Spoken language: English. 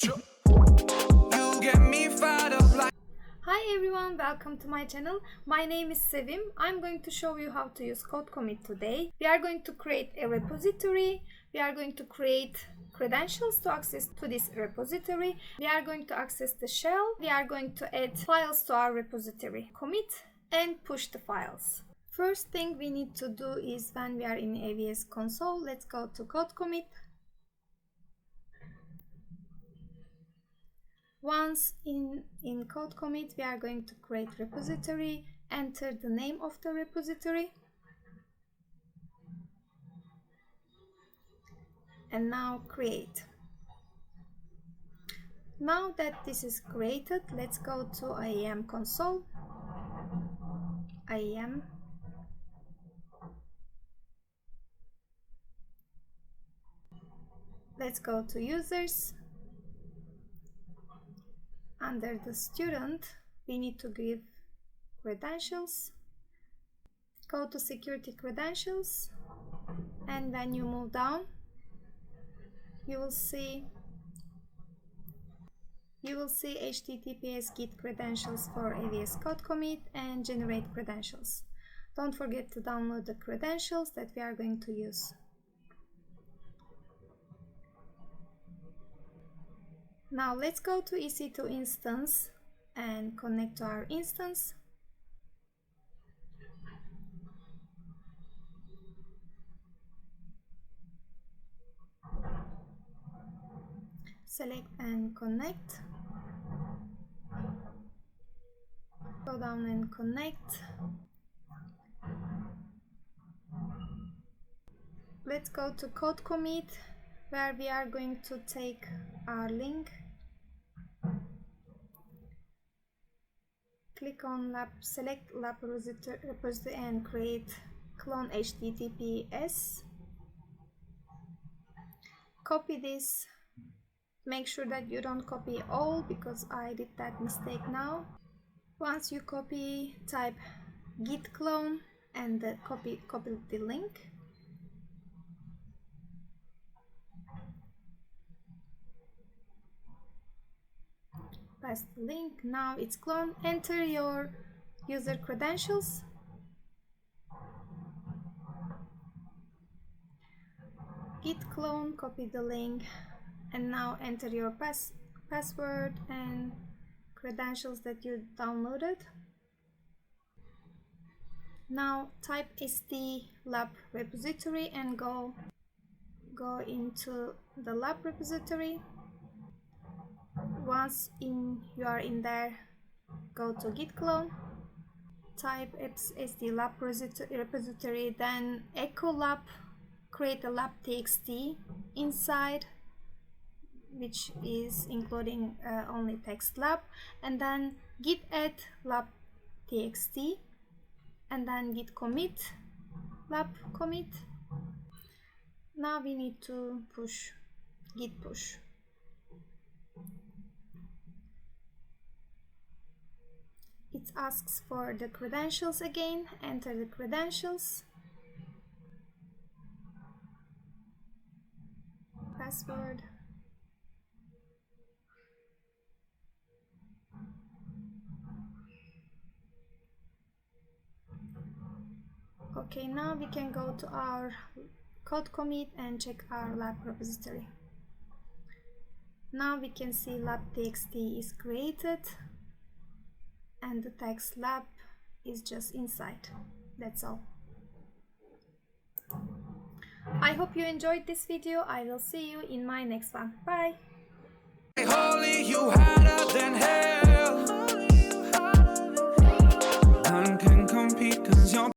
You get me fired up like. Hi everyone, welcome to my channel. My name is Sevim. I'm going to show you how to use CodeCommit today. We are going to create a repository. We are going to create credentials to access to this repository. We are going to access the shell. We are going to add files to our repository. Commit and push the files. First thing we need to do is when we are in AWS console, let's go to CodeCommit. Once in CodeCommit, we are going to create repository, enter the name of the repository, and now create. Now that this is created, let's go to IAM console, IAM, let's go to users. Under the student, we need to give credentials. Go to security credentials, and when you move down, you will see HTTPS git credentials for AWS CodeCommit and generate credentials. Don't forget to download the credentials that we are going to use. Now let's go to EC2 instance and connect to our instance. Select and connect. Go down and connect. Let's go to CodeCommit, where we are going to take our link. Click on lab, select lab repository and create clone HTTPS. Copy this. Make sure that you don't copy all because I did that mistake now. Once you copy, type git clone and copy the link. Paste the link. Now it's cloned. Enter your user credentials. Git clone, copy the link, and now enter your password and credentials that you downloaded. Now type st lab repository and go into the lab repository. Once you are in there, go to git clone, type st lab repository, then echo lab, create a lab.txt inside, which is including only text lab, and then git add lab.txt, and then git commit lab commit. Now we need to push, git push. It asks for the credentials again. Enter the credentials, password, okay. Now we can go to our CodeCommit and check our lab repository. Now we can see lab.txt is created and the text lab is just inside. That's all. I hope you enjoyed this video. I will see you in my next one. Bye!